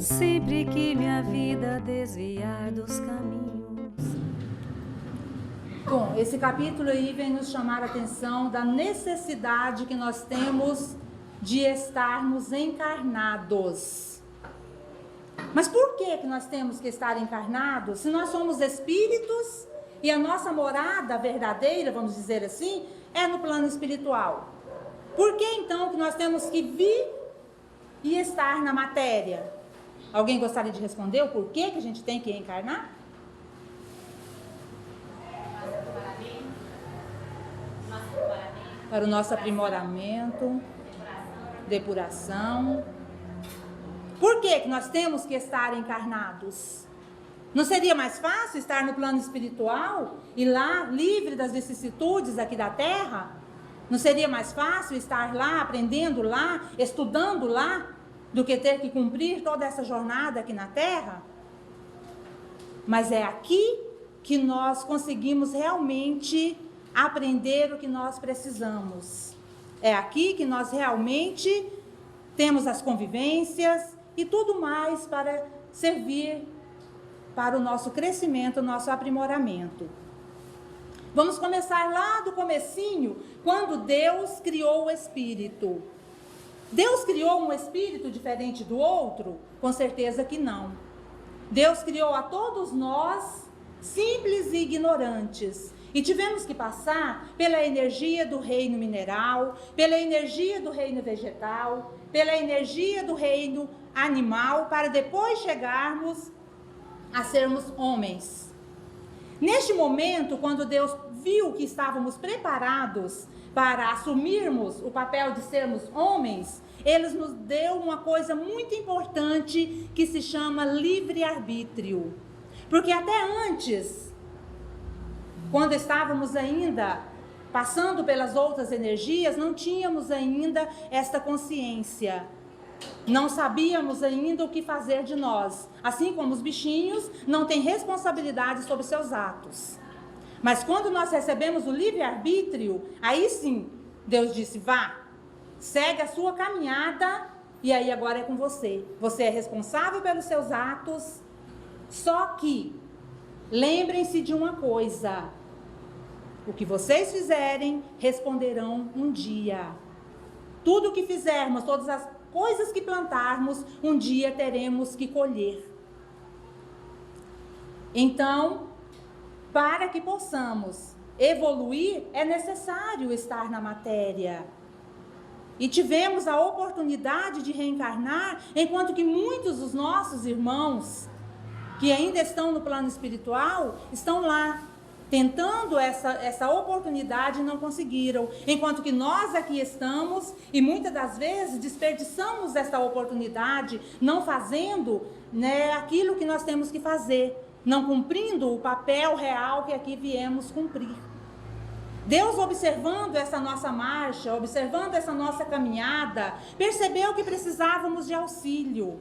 sempre que minha vida desviar dos caminhos. Bom, esse capítulo aí vem nos chamar a atenção da necessidade que nós temos de estarmos encarnados. Mas por que nós temos que estar encarnados? Se nós somos espíritos e a nossa morada verdadeira, vamos dizer assim, é no plano espiritual. Por que então que nós temos que vir e estar na matéria? Alguém gostaria de responder o porquê que a gente tem que reencarnar? Para o nosso aprimoramento, depuração. Por que nós temos que estar encarnados? Não seria mais fácil estar no plano espiritual e lá livre das vicissitudes aqui da Terra? Não seria mais fácil estar lá, aprendendo lá, estudando lá, do que ter que cumprir toda essa jornada aqui na Terra? Mas é aqui que nós conseguimos realmente aprender o que nós precisamos. É aqui que nós realmente temos as convivências e tudo mais para servir para o nosso crescimento, o nosso aprimoramento. Vamos começar lá do comecinho, quando Deus criou o espírito. Deus criou um espírito diferente do outro? Com certeza que não. Deus criou a todos nós simples e ignorantes. E tivemos que passar pela energia do reino mineral, pela energia do reino vegetal, pela energia do reino animal, para depois chegarmos a sermos homens. Neste momento, quando Deus viu que estávamos preparados para assumirmos o papel de sermos homens, Ele nos deu uma coisa muito importante que se chama livre-arbítrio. Porque até antes, quando estávamos ainda passando pelas outras energias, não tínhamos ainda esta consciência. Não sabíamos ainda o que fazer de nós. Assim como os bichinhos não têm responsabilidade sobre seus atos. Mas quando nós recebemos o livre-arbítrio, aí sim, Deus disse, vá, segue a sua caminhada e aí agora é com você. Você é responsável pelos seus atos, só que lembrem-se de uma coisa, o que vocês fizerem, responderão um dia. Tudo o que fizermos, todas as coisas que plantarmos, um dia teremos que colher. Então, para que possamos evoluir, é necessário estar na matéria. E tivemos a oportunidade de reencarnar, enquanto que muitos dos nossos irmãos, que ainda estão no plano espiritual, estão lá, tentando essa oportunidade e não conseguiram. Enquanto que nós aqui estamos, e muitas das vezes desperdiçamos essa oportunidade, não fazendo, aquilo que nós temos que fazer, não cumprindo o papel real que aqui viemos cumprir. Deus, observando essa nossa marcha, observando essa nossa caminhada, percebeu que precisávamos de auxílio.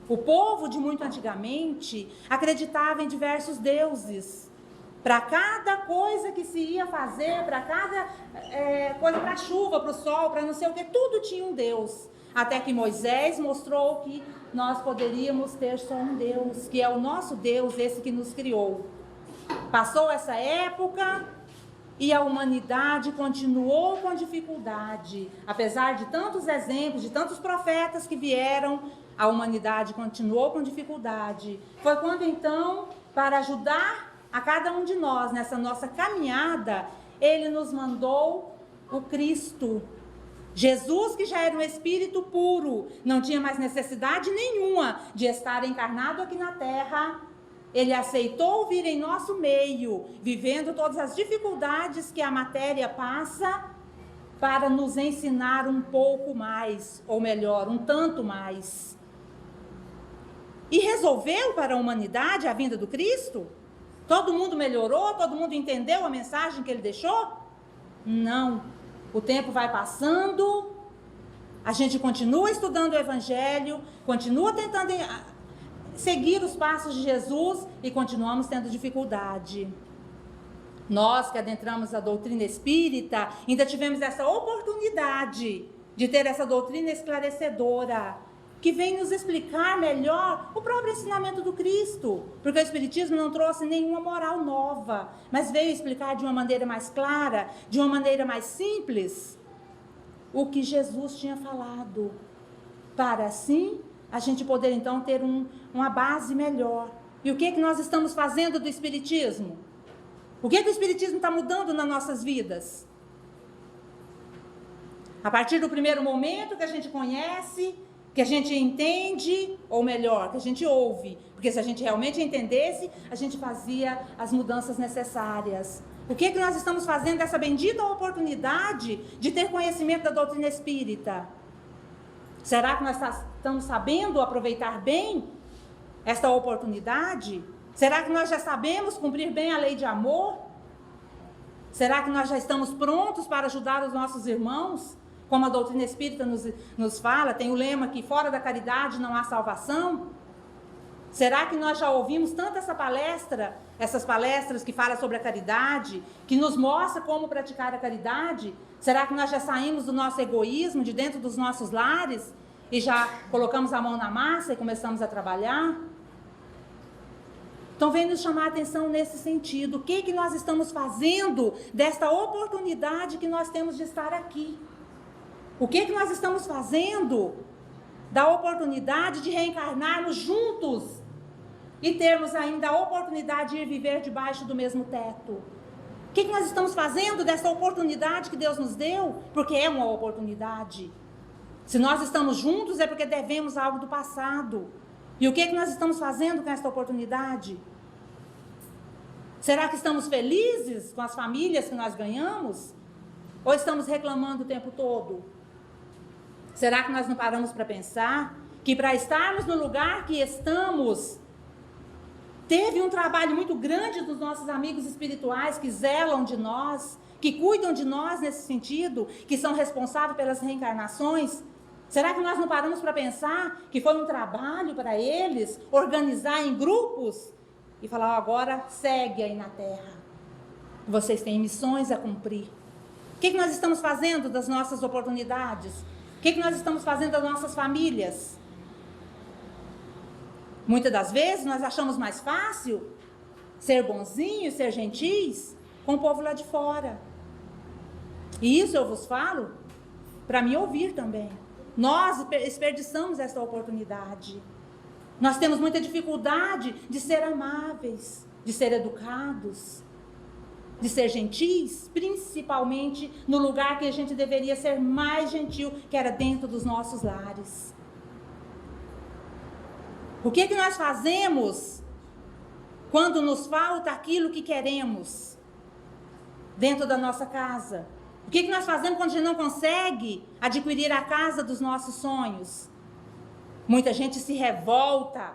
O povo de muito antigamente acreditava em diversos deuses. Para cada coisa que se ia fazer, para cada coisa, para a chuva, para o sol, para não sei o que, tudo tinha um Deus. Até que Moisés mostrou que nós poderíamos ter só um Deus, que é o nosso Deus, esse que nos criou. Passou essa época e a humanidade continuou com dificuldade. Apesar de tantos exemplos, de tantos profetas que vieram, a humanidade continuou com dificuldade. Foi quando então, para ajudar a cada um de nós nessa nossa caminhada, Ele nos mandou o Cristo. Jesus, que já era um espírito puro, não tinha mais necessidade nenhuma de estar encarnado aqui na Terra. Ele aceitou vir em nosso meio, vivendo todas as dificuldades que a matéria passa, para nos ensinar um pouco mais, ou melhor, um tanto mais. E resolveu para a humanidade a vinda do Cristo? Todo mundo melhorou? Todo mundo entendeu a mensagem que ele deixou? Não. O tempo vai passando, a gente continua estudando o Evangelho, continua tentando seguir os passos de Jesus e continuamos tendo dificuldade. Nós que adentramos a doutrina espírita, ainda tivemos essa oportunidade de ter essa doutrina esclarecedora. que vem nos explicar melhor o próprio ensinamento do Cristo. Porque o Espiritismo não trouxe nenhuma moral nova, mas veio explicar de uma maneira mais clara, de uma maneira mais simples, o que Jesus tinha falado. Para assim, a gente poder então ter uma base melhor. E o que nós estamos fazendo do Espiritismo? O que o Espiritismo está mudando nas nossas vidas? A partir do primeiro momento que a gente conhece, que a gente entende, ou melhor, que a gente ouve. Porque se a gente realmente entendesse, a gente fazia as mudanças necessárias. O que nós estamos fazendo dessa bendita oportunidade de ter conhecimento da doutrina espírita? Será que nós estamos sabendo aproveitar bem esta oportunidade? Será que nós já sabemos cumprir bem a lei de amor? Será que nós já estamos prontos para ajudar os nossos irmãos? Como a doutrina espírita nos fala, tem o lema que fora da caridade não há salvação. Será que nós já ouvimos tanto essas palestras que falam sobre a caridade, que nos mostra como praticar a caridade? Será que nós já saímos do nosso egoísmo, de dentro dos nossos lares, e já colocamos a mão na massa e começamos a trabalhar? Então vem nos chamar a atenção nesse sentido. O que nós estamos fazendo desta oportunidade que nós temos de estar aqui? O que nós estamos fazendo da oportunidade de reencarnarmos juntos e termos ainda a oportunidade de ir viver debaixo do mesmo teto? O que nós estamos fazendo dessa oportunidade que Deus nos deu? Porque é uma oportunidade. Se nós estamos juntos é porque devemos algo do passado. E o que nós estamos fazendo com esta oportunidade? Será que estamos felizes com as famílias que nós ganhamos? Ou estamos reclamando o tempo todo? Será que nós não paramos para pensar que para estarmos no lugar que estamos, teve um trabalho muito grande dos nossos amigos espirituais que zelam de nós, que cuidam de nós nesse sentido, que são responsáveis pelas reencarnações? Será que nós não paramos para pensar que foi um trabalho para eles organizar em grupos e falar, agora segue aí na Terra, vocês têm missões a cumprir? O que nós estamos fazendo das nossas oportunidades? O que nós estamos fazendo das nossas famílias? Muitas das vezes nós achamos mais fácil ser bonzinhos, ser gentis com o povo lá de fora. E isso eu vos falo para me ouvir também. Nós desperdiçamos essa oportunidade. Nós temos muita dificuldade de ser amáveis, de ser educados, de ser gentis, principalmente no lugar que a gente deveria ser mais gentil, que era dentro dos nossos lares. O que nós fazemos quando nos falta aquilo que queremos dentro da nossa casa? O que nós fazemos quando a gente não consegue adquirir a casa dos nossos sonhos? Muita gente se revolta.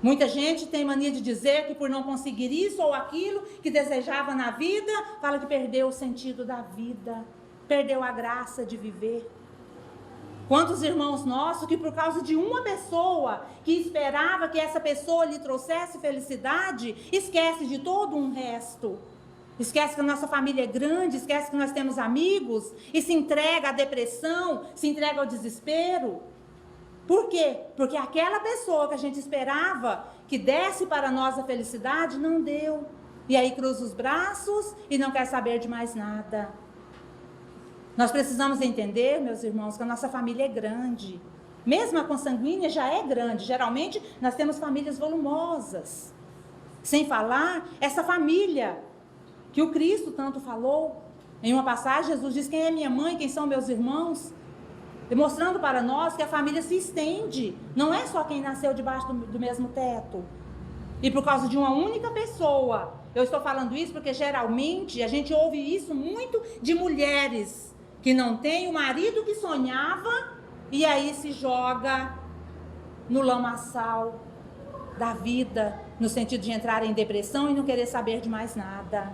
Muita gente tem mania de dizer que por não conseguir isso ou aquilo que desejava na vida, fala que perdeu o sentido da vida, perdeu a graça de viver. Quantos irmãos nossos que por causa de uma pessoa que esperava que essa pessoa lhe trouxesse felicidade, esquece de todo um resto. Esquece que a nossa família é grande, esquece que nós temos amigos e se entrega à depressão, se entrega ao desespero. Por quê? Porque aquela pessoa que a gente esperava que desse para nós a felicidade, não deu. E aí cruza os braços e não quer saber de mais nada. Nós precisamos entender, meus irmãos, que a nossa família é grande. Mesmo a consanguínea já é grande. Geralmente nós temos famílias volumosas. Sem falar essa família que o Cristo tanto falou. Em uma passagem, Jesus diz: quem é minha mãe, quem são meus irmãos? Demonstrando para nós que a família se estende. Não é só quem nasceu debaixo do mesmo teto. E por causa de uma única pessoa. Eu estou falando isso porque geralmente a gente ouve isso muito de mulheres que não têm o marido que sonhava e aí se joga no lamaçal da vida, no sentido de entrar em depressão e não querer saber de mais nada.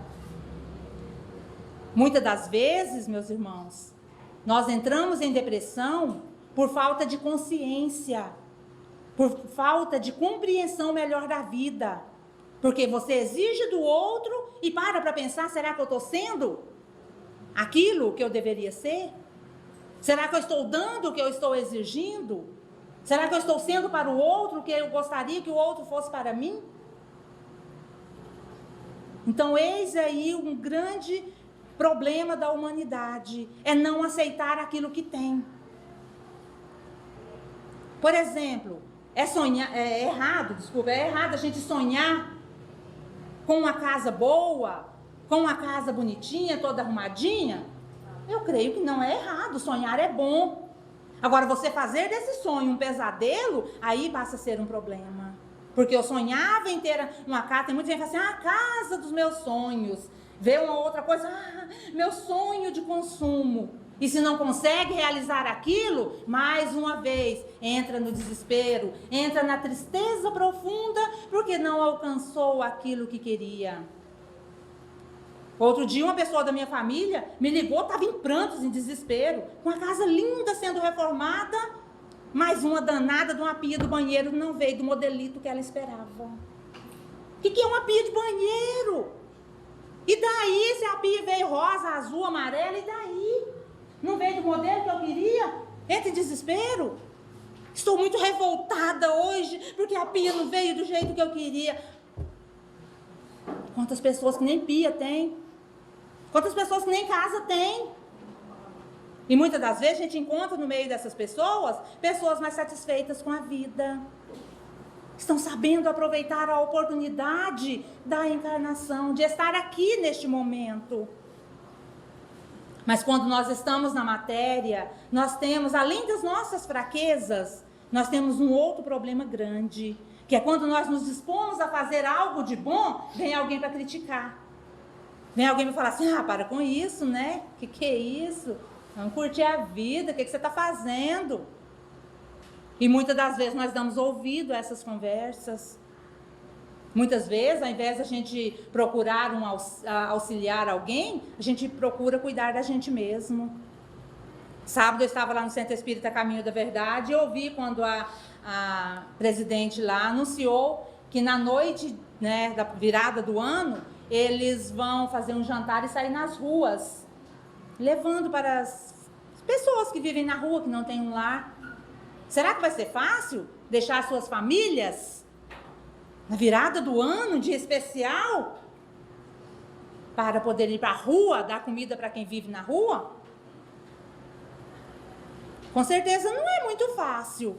Muitas das vezes, meus irmãos, nós entramos em depressão por falta de consciência, por falta de compreensão melhor da vida. Porque você exige do outro e para pensar, será que eu estou sendo aquilo que eu deveria ser? Será que eu estou dando o que eu estou exigindo? Será que eu estou sendo para o outro o que eu gostaria que o outro fosse para mim? Então, eis aí um grande problema da humanidade, é não aceitar aquilo que tem. Por exemplo, é errado a gente sonhar com uma casa boa, com uma casa bonitinha, toda arrumadinha. Eu creio que não é errado, sonhar é bom. Agora, você fazer desse sonho um pesadelo, aí passa a ser um problema. Porque eu sonhava em ter uma casa, tem muita gente que fala assim, a casa dos meus sonhos. Vê uma outra coisa, meu sonho de consumo. E se não consegue realizar aquilo, mais uma vez, entra no desespero, entra na tristeza profunda, porque não alcançou aquilo que queria. Outro dia, uma pessoa da minha família me ligou, estava em prantos, em desespero, com a casa linda sendo reformada, mas uma danada de uma pia do banheiro não veio do modelito que ela esperava. O que é uma pia de banheiro? E daí, se a pia veio rosa, azul, amarela, e daí? Não veio do modelo que eu queria? Entra em desespero. Estou muito revoltada hoje, porque a pia não veio do jeito que eu queria. Quantas pessoas que nem pia tem? Quantas pessoas que nem casa tem? E muitas das vezes a gente encontra no meio dessas pessoas, pessoas mais satisfeitas com a vida. Estão sabendo aproveitar a oportunidade da encarnação, de estar aqui neste momento. Mas quando nós estamos na matéria, nós temos, além das nossas fraquezas, nós temos um outro problema grande, que é quando nós nos dispomos a fazer algo de bom, vem alguém para criticar. Vem alguém para falar assim, para com isso, né? Que é isso? Vamos curtir a vida, o que você está fazendo? E muitas das vezes nós damos ouvido a essas conversas. Muitas vezes, ao invés de a gente procurar auxiliar alguém, a gente procura cuidar da gente mesmo. Sábado eu estava lá no Centro Espírita Caminho da Verdade e ouvi quando a presidente lá anunciou que na noite, né, da virada do ano, eles vão fazer um jantar e sair nas ruas, levando para as pessoas que vivem na rua, que não têm um lar. Será que vai ser fácil deixar suas famílias na virada do ano, um dia especial, para poder ir para a rua, dar comida para quem vive na rua? Com certeza não é muito fácil.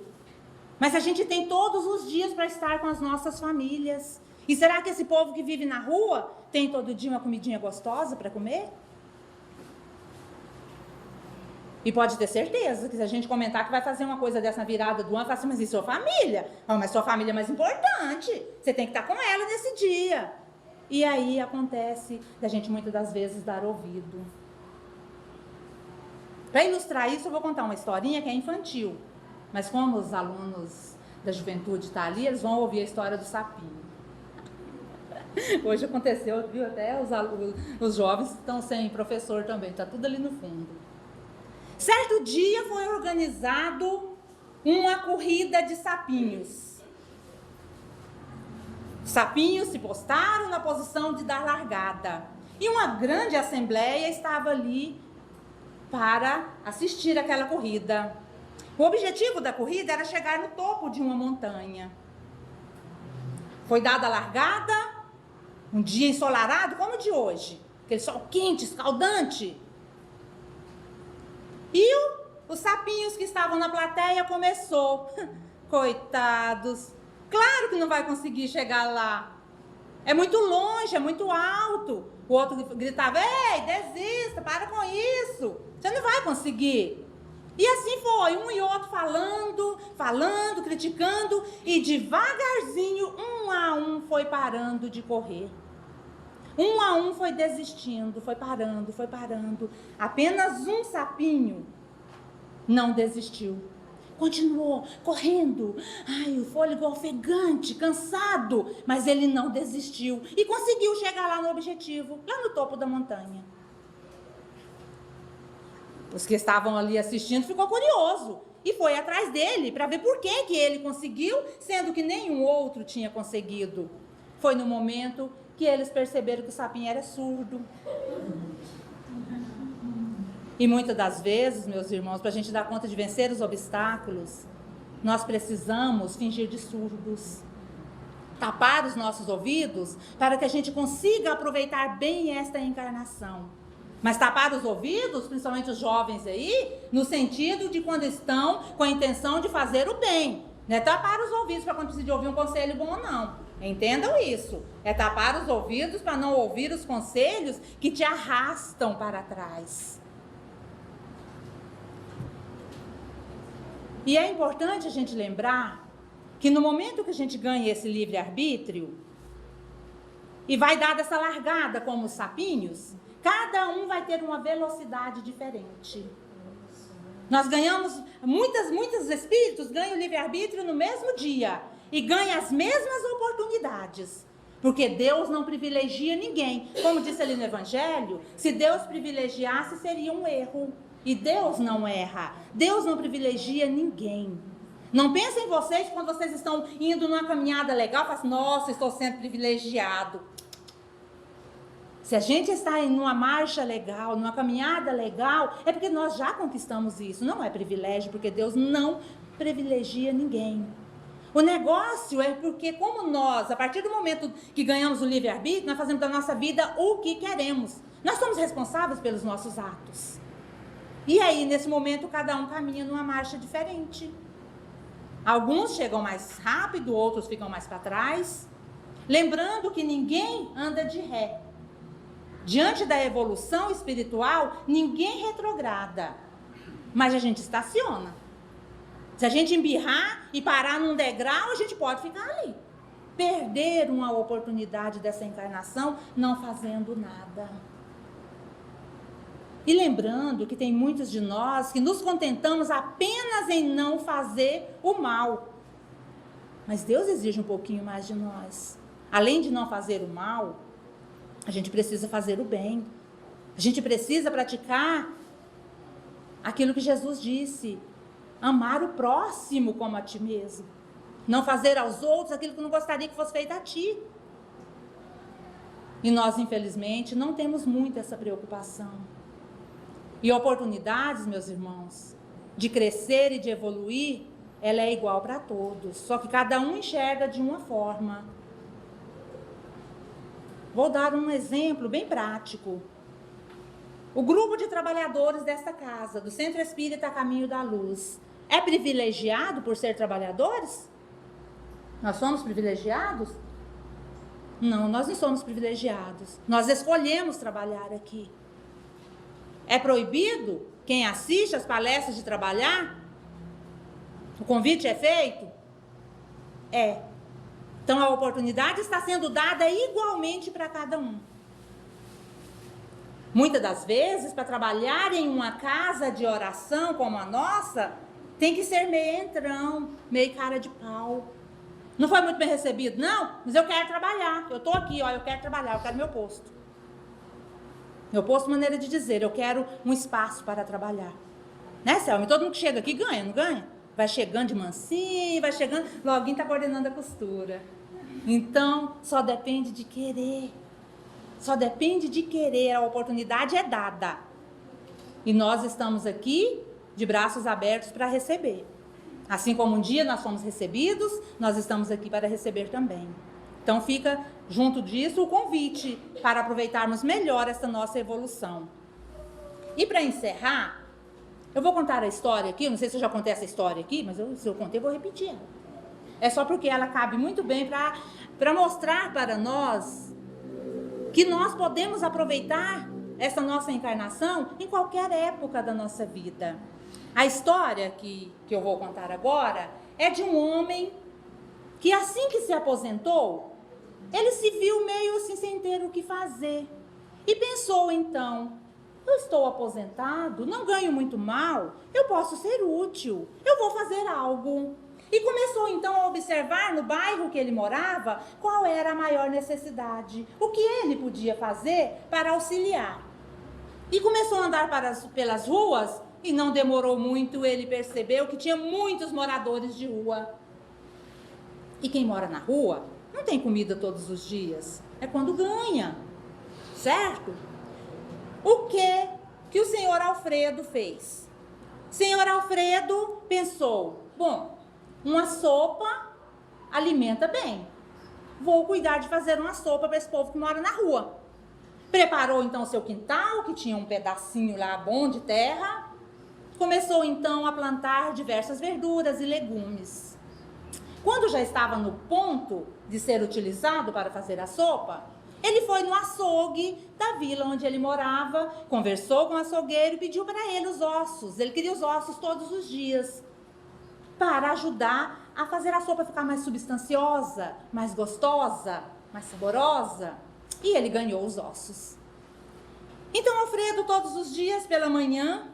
Mas a gente tem todos os dias para estar com as nossas famílias. E será que esse povo que vive na rua tem todo dia uma comidinha gostosa para comer? E pode ter certeza que se a gente comentar que vai fazer uma coisa dessa na virada do ano, fala assim, mas e sua família? Mas sua família é mais importante. Você tem que estar com ela nesse dia. E aí acontece da gente muitas das vezes dar ouvido. Para ilustrar isso, eu vou contar uma historinha que é infantil. Mas como os alunos da juventude estão ali, eles vão ouvir a história do sapinho. Hoje aconteceu, viu? Até os jovens estão sem professor também, está tudo ali no fundo. Certo dia foi organizado uma corrida de sapinhos. Sapinhos se postaram na posição de dar largada. E uma grande assembleia estava ali para assistir aquela corrida. O objetivo da corrida era chegar no topo de uma montanha. Foi dada a largada, um dia ensolarado como o de hoje. Aquele sol quente, escaldante. E os sapinhos que estavam na plateia começou. Coitados. Claro que não vai conseguir chegar lá. É muito longe, é muito alto. O outro gritava, ei, desista, para com isso. Você não vai conseguir. E assim foi, um e outro falando, criticando. E devagarzinho, um a um foi parando de correr. Um a um foi desistindo, foi parando. Apenas um sapinho não desistiu. Continuou correndo. O fôlego ofegante, cansado. Mas ele não desistiu. E conseguiu chegar lá no objetivo, lá no topo da montanha. Os que estavam ali assistindo ficou curioso. E foi atrás dele para ver por que ele conseguiu, sendo que nenhum outro tinha conseguido. Foi no momento que eles perceberam que o sapinho era surdo. E muitas das vezes, meus irmãos, para a gente dar conta de vencer os obstáculos, nós precisamos fingir de surdos, tapar os nossos ouvidos para que a gente consiga aproveitar bem esta encarnação. Mas tapar os ouvidos, principalmente os jovens aí, no sentido de quando estão com a intenção de fazer o bem. Não é tapar os ouvidos para quando precisa de ouvir um conselho bom, não. Entendam isso. É tapar os ouvidos para não ouvir os conselhos que te arrastam para trás. E é importante a gente lembrar que no momento que a gente ganha esse livre-arbítrio e vai dar essa largada como os sapinhos, cada um vai ter uma velocidade diferente. Nós ganhamos, muitos espíritos ganham o livre-arbítrio no mesmo dia e ganham as mesmas oportunidades. Porque Deus não privilegia ninguém. Como disse ali no Evangelho, se Deus privilegiasse, seria um erro. E Deus não erra. Deus não privilegia ninguém. Não pensem em vocês quando vocês estão indo numa caminhada legal, falam assim, nossa, estou sendo privilegiado. Se a gente está em uma marcha legal, numa caminhada legal, é porque nós já conquistamos isso. Não é privilégio, porque Deus não privilegia ninguém. O negócio é porque como nós, a partir do momento que ganhamos o livre-arbítrio, nós fazemos da nossa vida o que queremos. Nós somos responsáveis pelos nossos atos. E aí, nesse momento, cada um caminha numa marcha diferente. Alguns chegam mais rápido, outros ficam mais para trás. Lembrando que ninguém anda de ré. Diante da evolução espiritual, ninguém retrograda. Mas a gente estaciona. Se a gente embirrar e parar num degrau, a gente pode ficar ali. Perder uma oportunidade dessa encarnação não fazendo nada. E lembrando que tem muitos de nós que nos contentamos apenas em não fazer o mal. Mas Deus exige um pouquinho mais de nós. Além de não fazer o mal, a gente precisa fazer o bem. A gente precisa praticar aquilo que Jesus disse. Amar o próximo como a ti mesmo. Não fazer aos outros aquilo que não gostaria que fosse feito a ti. E nós, infelizmente, não temos muito essa preocupação. E oportunidades, meus irmãos, de crescer e de evoluir, ela é igual para todos. Só que cada um enxerga de uma forma. Vou dar um exemplo bem prático. O grupo de trabalhadores desta casa, do Centro Espírita Caminho da Luz, é privilegiado por ser trabalhadores? Nós somos privilegiados? Não, nós não somos privilegiados. Nós escolhemos trabalhar aqui. É proibido quem assiste às palestras de trabalhar? O convite é feito? É. Então a oportunidade está sendo dada igualmente para cada um. Muitas das vezes, para trabalhar em uma casa de oração como a nossa, tem que ser meio entrão, meio cara de pau. Não foi muito bem recebido, não? Mas eu quero trabalhar. Eu estou aqui, ó, eu quero trabalhar, eu quero meu posto. Meu posto, maneira de dizer, eu quero um espaço para trabalhar. Né, Selma? Todo mundo que chega aqui ganha, não ganha? Vai chegando de mansinho, vai chegando, logo está coordenando a costura. Então, só depende de querer. Só depende de querer, a oportunidade é dada. E nós estamos aqui de braços abertos para receber. Assim como um dia nós fomos recebidos, nós estamos aqui para receber também. Então fica junto disso o convite para aproveitarmos melhor essa nossa evolução. E para encerrar, eu vou contar a história aqui, não sei se eu já contei essa história aqui, mas se eu contei, eu vou repetir ela. É só porque ela cabe muito bem para mostrar para nós que nós podemos aproveitar essa nossa encarnação em qualquer época da nossa vida. A história que eu vou contar agora é de um homem que assim que se aposentou, ele se viu meio assim sem ter o que fazer. E pensou então, eu estou aposentado, não ganho muito mal, eu posso ser útil, eu vou fazer algo. E começou então a observar no bairro que ele morava qual era a maior necessidade, o que ele podia fazer para auxiliar. E começou a andar pelas ruas e não demorou muito, ele percebeu que tinha muitos moradores de rua. E quem mora na rua não tem comida todos os dias, é quando ganha, certo? O que que o senhor Alfredo fez. Senhor Alfredo pensou, bom, uma sopa alimenta bem. Vou cuidar de fazer uma sopa para esse povo que mora na rua. Preparou então o seu quintal, que tinha um pedacinho lá bom de terra. Começou então a plantar diversas verduras e legumes. Quando já estava no ponto de ser utilizado para fazer a sopa, ele foi no açougue da vila onde ele morava, conversou com o açougueiro e pediu para ele os ossos. Ele queria os ossos todos os dias, para ajudar a fazer a sopa ficar mais substanciosa, mais gostosa, mais saborosa. E ele ganhou os ossos. Então, Alfredo, todos os dias, pela manhã,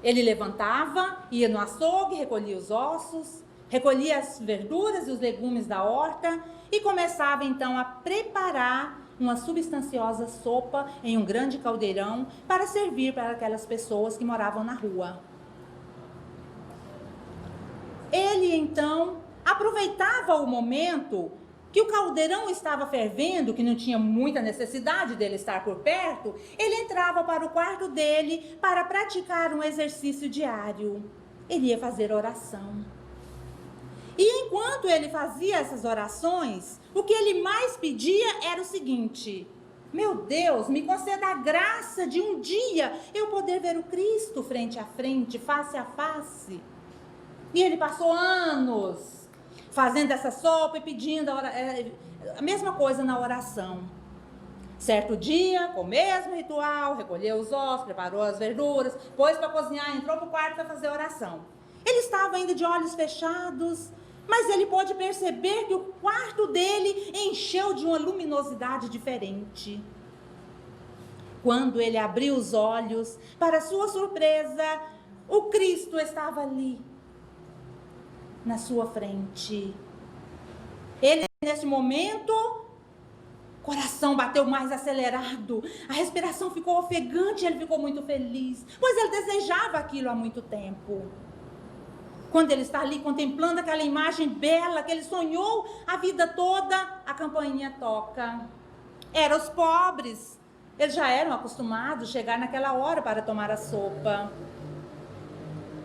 ele levantava, ia no açougue, recolhia os ossos, recolhia as verduras e os legumes da horta e começava então a preparar uma substanciosa sopa em um grande caldeirão para servir para aquelas pessoas que moravam na rua. Ele então aproveitava o momento que o caldeirão estava fervendo, que não tinha muita necessidade dele estar por perto, ele entrava para o quarto dele para praticar um exercício diário. Ele ia fazer oração. E enquanto ele fazia essas orações, o que ele mais pedia era o seguinte: meu Deus, me conceda a graça de um dia eu poder ver o Cristo frente a frente, face a face. E ele passou anos fazendo essa sopa e pedindo a mesma coisa na oração. Certo dia, com o mesmo ritual, recolheu os ossos, preparou as verduras, pôs para cozinhar, entrou para o quarto para fazer oração. Ele estava ainda de olhos fechados, mas ele pôde perceber que o quarto dele encheu de uma luminosidade diferente. Quando ele abriu os olhos, para sua surpresa, o Cristo estava ali, na sua frente. Ele, nesse momento, o coração bateu mais acelerado, a respiração ficou ofegante, ele ficou muito feliz, pois ele desejava aquilo há muito tempo. Quando ele está ali contemplando aquela imagem bela que ele sonhou a vida toda, a campainha toca. Eram os pobres, eles já eram acostumados a chegar naquela hora para tomar a sopa.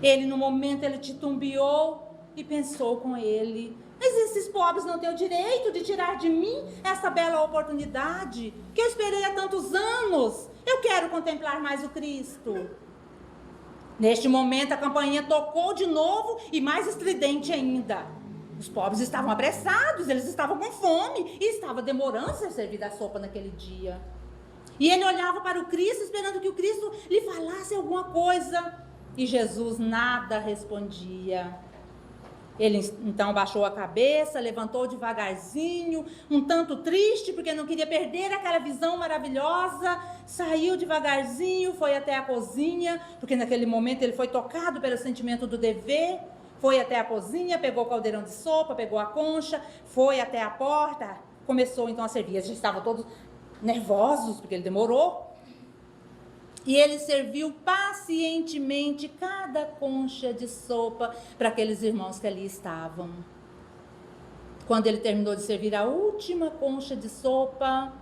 Ele, no momento, ele titubeou e pensou com ele: mas esses pobres não têm o direito de tirar de mim essa bela oportunidade que eu esperei há tantos anos. Eu quero contemplar mais o Cristo. Neste momento, a campainha tocou de novo e mais estridente ainda. Os pobres estavam apressados, eles estavam com fome e estava demorando ser servida a sopa naquele dia. E ele olhava para o Cristo, esperando que o Cristo lhe falasse alguma coisa. E Jesus nada respondia. Ele então baixou a cabeça, levantou devagarzinho, um tanto triste, porque não queria perder aquela visão maravilhosa. Saiu devagarzinho, foi até a cozinha, porque naquele momento ele foi tocado pelo sentimento do dever. Foi até a cozinha, pegou o caldeirão de sopa, pegou a concha, foi até a porta, começou então a servir. Eles estavam todos nervosos, porque ele demorou. E ele serviu pacientemente cada concha de sopa para aqueles irmãos que ali estavam. Quando ele terminou de servir a última concha de sopa,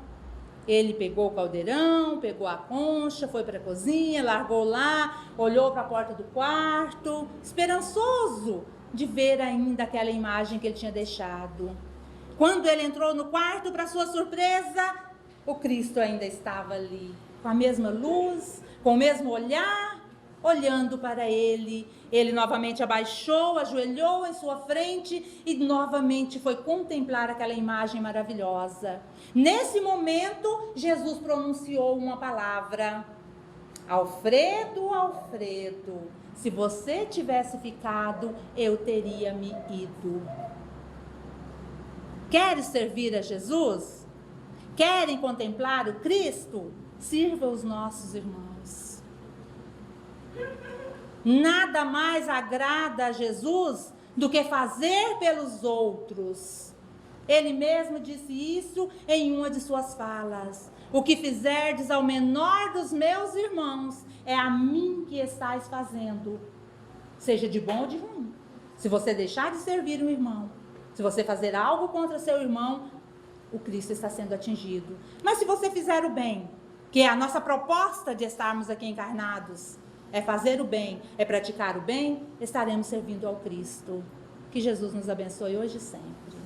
ele pegou o caldeirão, pegou a concha, foi para a cozinha, largou lá, olhou para a porta do quarto, esperançoso de ver ainda aquela imagem que ele tinha deixado. Quando ele entrou no quarto, para sua surpresa, o Cristo ainda estava ali, com a mesma luz, com o mesmo olhar, olhando para ele. Ele novamente abaixou, ajoelhou em sua frente e novamente foi contemplar aquela imagem maravilhosa. Nesse momento, Jesus pronunciou uma palavra: Alfredo, Alfredo, se você tivesse ficado, eu teria me ido. Queres servir a Jesus? Querem contemplar o Cristo? Sirva os nossos irmãos. Nada mais agrada a Jesus do que fazer pelos outros. Ele mesmo disse isso em uma de suas falas: o que fizerdes ao menor dos meus irmãos, é a mim que estais fazendo. Seja de bom ou de ruim. Se você deixar de servir um irmão, se você fazer algo contra seu irmão, o Cristo está sendo atingido. Mas se você fizer o bem, que é a nossa proposta de estarmos aqui encarnados, é fazer o bem, é praticar o bem, estaremos servindo ao Cristo. Que Jesus nos abençoe hoje e sempre.